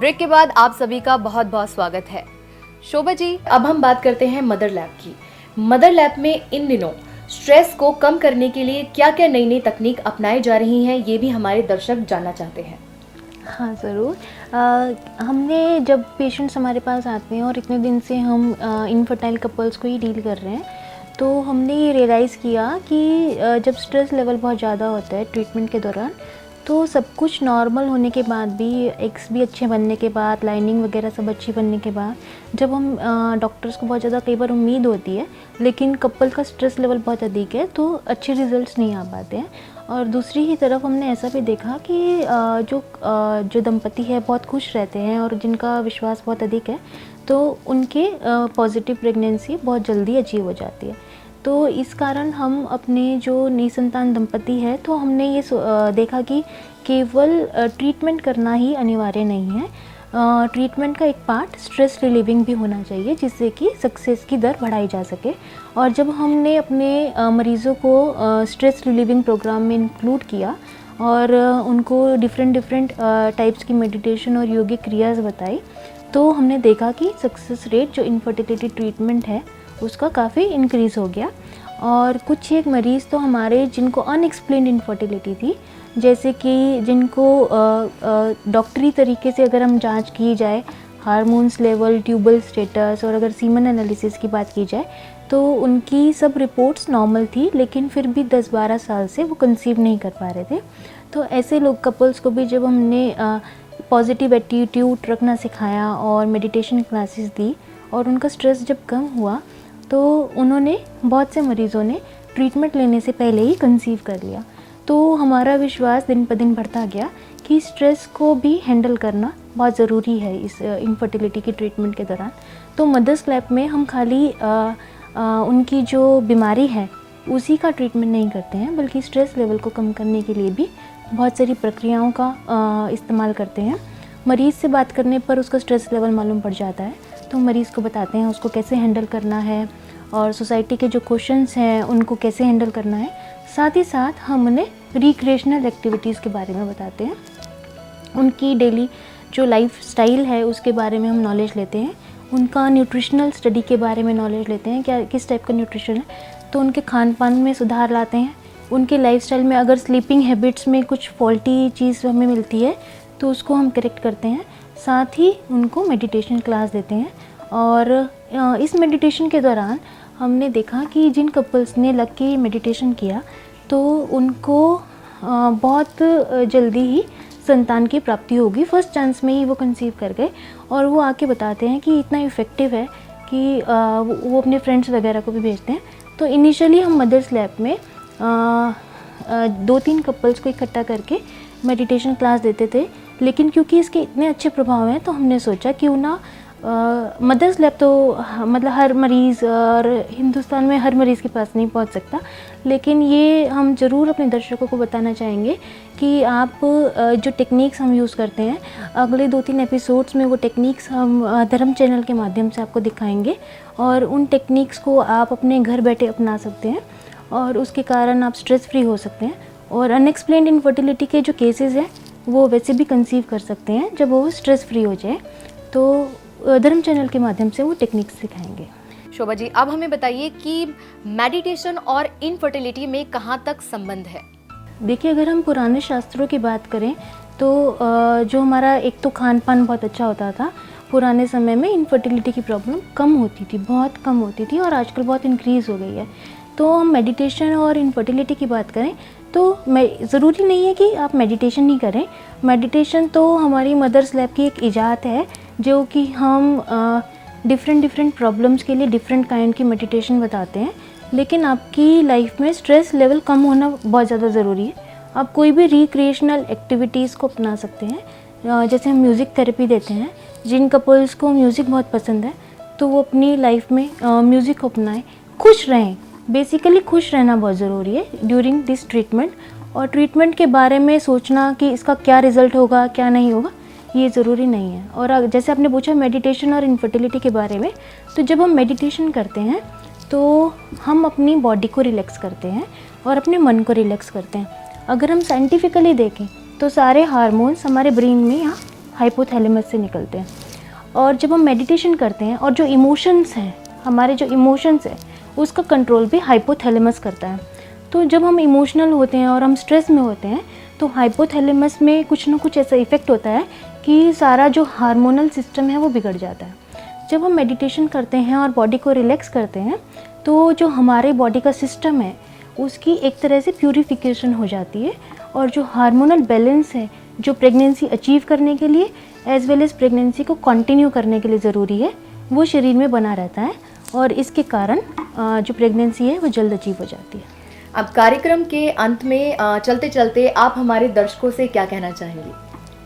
Break के बाद आप सभी का बहुत बहुत स्वागत है। शोभा जी, अब हम बात करते हैं मदर लैब की। मदर लैब में इन दिनों स्ट्रेस को कम करने के लिए क्या क्या नई नई तकनीक अपनाई जा रही हैं, ये भी हमारे दर्शक जानना चाहते हैं। हाँ ज़रूर। हमने जब पेशेंट्स हमारे पास आते हैं और इतने दिन से हम इनफर्टाइल कपल्स को ही डील कर रहे हैं, तो हमने ये रियलाइज़ किया कि जब स्ट्रेस लेवल बहुत ज़्यादा होता है ट्रीटमेंट के दौरान, तो सब कुछ नॉर्मल होने के बाद भी, एग्स भी अच्छे बनने के बाद, लाइनिंग वगैरह सब अच्छी बनने के बाद, जब हम डॉक्टर्स को बहुत ज़्यादा कई बार उम्मीद होती है, लेकिन कपल का स्ट्रेस लेवल बहुत अधिक है तो अच्छे रिजल्ट्स नहीं आ पाते हैं। और दूसरी ही तरफ हमने ऐसा भी देखा कि जो दंपति है बहुत खुश रहते हैं और जिनका विश्वास बहुत अधिक है, तो उनके पॉजिटिव प्रेगनेंसी बहुत जल्दी अचीव हो जाती है। तो इस कारण हम अपने जो निसंतान दंपति है, तो हमने ये देखा कि केवल ट्रीटमेंट करना ही अनिवार्य नहीं है। ट्रीटमेंट का एक पार्ट स्ट्रेस रिलीविंग भी होना चाहिए, जिससे कि सक्सेस की दर बढ़ाई जा सके। और जब हमने अपने मरीज़ों को स्ट्रेस रिलीविंग प्रोग्राम में इंक्लूड किया और उनको डिफरेंट टाइप्स की मेडिटेशन और योगिक क्रियाज बताई, तो हमने देखा कि सक्सेस रेट जो इनफर्टिलिटी ट्रीटमेंट है उसका काफ़ी इंक्रीज़ हो गया। और कुछ एक मरीज़ तो हमारे जिनको अनएक्सप्लेन्ड इनफर्टिलिटी थी, जैसे कि जिनको डॉक्टरी तरीके से अगर हम जांच की जाए, हार्मोन्स लेवल, ट्यूबल स्टेटस और अगर सीमन एनालिसिस की बात की जाए, तो उनकी सब रिपोर्ट्स नॉर्मल थी, लेकिन फिर भी 10-12 साल से वो कंसीव नहीं कर पा रहे थे। तो ऐसे लोग कपल्स को भी जब हमने पॉजिटिव एटीट्यूड रखना सिखाया और मेडिटेशन क्लासेस दी और उनका स्ट्रेस जब कम हुआ, तो उन्होंने, बहुत से मरीज़ों ने ट्रीटमेंट लेने से पहले ही कंसीव कर लिया। तो हमारा विश्वास दिन पर दिन बढ़ता गया कि स्ट्रेस को भी हैंडल करना बहुत ज़रूरी है इस इनफर्टिलिटी की ट्रीटमेंट के दौरान। तो मदर्स लैब में हम खाली उनकी जो बीमारी है उसी का ट्रीटमेंट नहीं करते हैं, बल्कि स्ट्रेस लेवल को कम करने के लिए भी बहुत सारी प्रक्रियाओं का इस्तेमाल करते हैं। मरीज़ से बात करने पर उसका स्ट्रेस लेवल मालूम पड़ जाता है, तो मरीज़ को बताते हैं उसको कैसे हैंडल करना है और सोसाइटी के जो क्वेश्चंस हैं उनको कैसे हैंडल करना है। साथ ही साथ हम उन्हें रिक्रिएशनल एक्टिविटीज़ के बारे में बताते हैं, उनकी डेली जो लाइफ स्टाइल है उसके बारे में हम नॉलेज लेते हैं, उनका न्यूट्रिशनल स्टडी के बारे में नॉलेज लेते हैं, क्या किस टाइप का न्यूट्रिशन है, तो उनके खान पान में सुधार लाते हैं। उनके लाइफस्टाइल में अगर स्लीपिंग हैबिट्स में कुछ फॉल्टी चीज़ हमें मिलती है तो उसको हम करेक्ट करते हैं। साथ ही उनको मेडिटेशन क्लास देते हैं। और इस मेडिटेशन के दौरान हमने देखा कि जिन कपल्स ने लग के मेडिटेशन किया, तो उनको बहुत जल्दी ही संतान की प्राप्ति होगी, फर्स्ट चांस में ही वो कंसीव कर गए। और वो आके बताते हैं कि इतना इफ़ेक्टिव है कि वो अपने फ्रेंड्स वगैरह को भी भेजते हैं। तो इनिशियली हम मदर्स लैब में 2-3 कपल्स को इकट्ठा करके मेडिटेशन क्लास देते थे, लेकिन क्योंकि इसके इतने अच्छे प्रभाव हैं, तो हमने सोचा क्यों ना मदर्स लैब तो मतलब हर मरीज़ और हिंदुस्तान में हर मरीज़ के पास नहीं पहुंच सकता, लेकिन ये हम ज़रूर अपने दर्शकों को बताना चाहेंगे कि आप जो टेक्निक्स हम यूज़ करते हैं, अगले 2-3 एपिसोड्स में वो टेक्निक्स हम धर्म चैनल के माध्यम से आपको दिखाएंगे और उन टेक्निक्स को आप अपने घर बैठे अपना सकते हैं और उसके कारण आप स्ट्रेस फ्री हो सकते हैं। और अनएक्सप्लेन्ड इनफर्टिलिटी के जो केसेस हैं वो वैसे भी कंसीव कर सकते हैं जब वो स्ट्रेस फ्री हो जाए। तो धर्म चैनल के माध्यम से वो टेक्निक्स सिखाएंगे। शोभा जी, अब हमें बताइए कि मेडिटेशन और इनफर्टिलिटी में कहाँ तक संबंध है। देखिए, अगर हम पुराने शास्त्रों की बात करें तो जो हमारा एक तो खान पान बहुत अच्छा होता था, पुराने समय में इनफर्टिलिटी की प्रॉब्लम कम होती थी, बहुत कम होती थी, और आजकल बहुत इंक्रीज़ हो गई है। तो हम मेडिटेशन और इनफर्टिलिटी की बात करें तो ज़रूरी नहीं है कि आप मेडिटेशन ही करें। मेडिटेशन तो हमारी मदर्स लैब की एक इजाज़त है, जो कि हम डिफरेंट प्रॉब्लम्स के लिए डिफरेंट काइंड की मेडिटेशन बताते हैं। लेकिन आपकी लाइफ में स्ट्रेस लेवल कम होना बहुत ज़्यादा ज़रूरी है। आप कोई भी रिक्रिएशनल एक्टिविटीज़ को अपना सकते हैं। जैसे हम म्यूज़िक थेरेपी देते हैं, जिन कपल्स को म्यूज़िक बहुत पसंद है तो वो अपनी लाइफ में म्यूज़िक को अपनाएं, खुश रहें। बेसिकली खुश रहना बहुत ज़रूरी है ड्यूरिंग दिस ट्रीटमेंट। और ट्रीटमेंट के बारे में सोचना कि इसका क्या रिज़ल्ट होगा क्या नहीं होगा, ये ज़रूरी नहीं है। और जैसे आपने पूछा मेडिटेशन और इनफर्टिलिटी के बारे में, तो जब हम मेडिटेशन करते हैं तो हम अपनी बॉडी को रिलैक्स करते हैं और अपने मन को रिलैक्स करते हैं। अगर हम साइंटिफिकली देखें तो सारे हार्मोन्स हमारे ब्रेन में यहाँ हाइपोथैलेमस से निकलते हैं। और जब हम मेडिटेशन करते हैं और जो इमोशंस हैं, हमारे जो इमोशंस हैं, उसका कंट्रोल भी हाइपोथैलेमस करता है। तो जब हम इमोशनल होते हैं और हम स्ट्रेस में होते हैं तो हाइपोथैलेमस में कुछ ना कुछ ऐसा इफ़ेक्ट होता है कि सारा जो हार्मोनल सिस्टम है वो बिगड़ जाता है। जब हम मेडिटेशन करते हैं और बॉडी को रिलैक्स करते हैं तो जो हमारे बॉडी का सिस्टम है उसकी एक तरह से प्यूरिफिकेशन हो जाती है, और जो हार्मोनल बैलेंस है जो प्रेगनेंसी अचीव करने के लिए एज वेल एज प्रेगनेंसी को कंटिन्यू करने के लिए ज़रूरी है, वो शरीर में बना रहता है, और इसके कारण जो प्रेगनेंसी है वो जल्द अचीव हो जाती है। अब कार्यक्रम के अंत में चलते चलते आप हमारे दर्शकों से क्या कहना चाहेंगी?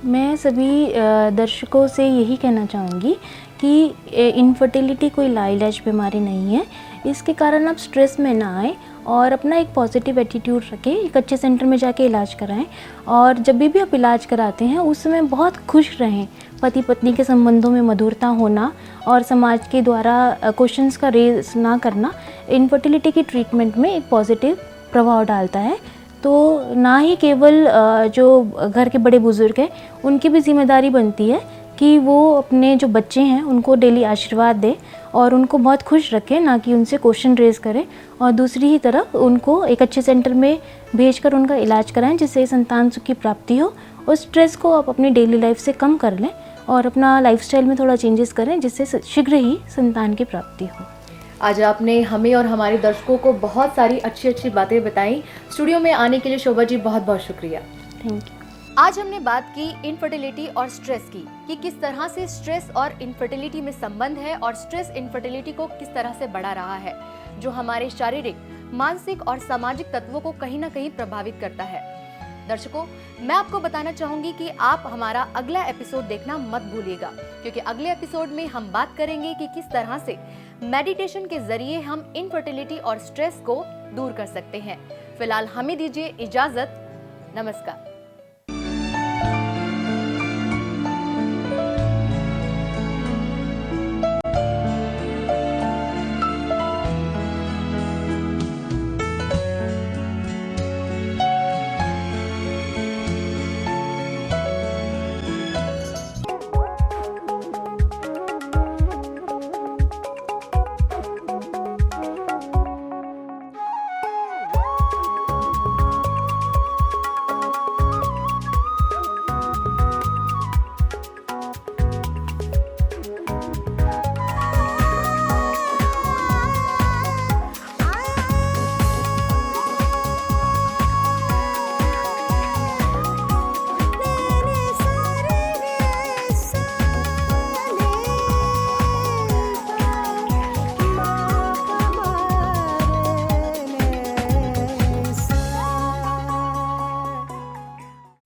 मैं सभी दर्शकों से यही कहना चाहूँगी कि इनफर्टिलिटी कोई लाइलाज बीमारी नहीं है। इसके कारण आप स्ट्रेस में ना आए और अपना एक पॉजिटिव एटीट्यूड रखें, एक अच्छे सेंटर में जाके इलाज कराएं, और जब भी आप इलाज कराते हैं उस समय बहुत खुश रहें। पति पत्नी के संबंधों में मधुरता होना और समाज के द्वारा क्वेश्चंस का रेज ना करना इनफर्टिलिटी की ट्रीटमेंट में एक पॉजिटिव प्रभाव डालता है। तो ना ही केवल जो घर के बड़े बुजुर्ग हैं उनकी भी जिम्मेदारी बनती है कि वो अपने जो बच्चे हैं उनको डेली आशीर्वाद दें और उनको बहुत खुश रखें, ना कि उनसे क्वेश्चन रेज करें, और दूसरी ही तरफ उनको एक अच्छे सेंटर में भेजकर उनका इलाज कराएं जिससे संतान सुख की प्राप्ति हो। और स्ट्रेस को आप अपनी डेली लाइफ से कम कर लें और अपना लाइफस्टाइल में थोड़ा चेंजेस करें जिससे शीघ्र ही संतान की प्राप्ति हो। आज आपने हमें और हमारे दर्शकों को बहुत सारी अच्छी अच्छी बातें बताई। स्टूडियो में आने के लिए शोभा जी बहुत बहुत शुक्रिया। Thank you. आज हमने बात की इनफर्टिलिटी और स्ट्रेस की, कि किस तरह से स्ट्रेस और इनफर्टिलिटी में संबंध है और स्ट्रेस इनफर्टिलिटी को किस तरह से बढ़ा रहा है, जो हमारे शारीरिक, मानसिक और सामाजिक तत्वों को कहीं ना कहीं प्रभावित करता है। दर्शकों, मैं आपको बताना चाहूंगी कि आप हमारा अगला एपिसोड देखना मत भूलिएगा, क्योंकि अगले एपिसोड में हम बात करेंगे कि किस तरह से मेडिटेशन के जरिए हम इनफर्टिलिटी और स्ट्रेस को दूर कर सकते हैं। फिलहाल हमें दीजिए इजाजत। नमस्कार।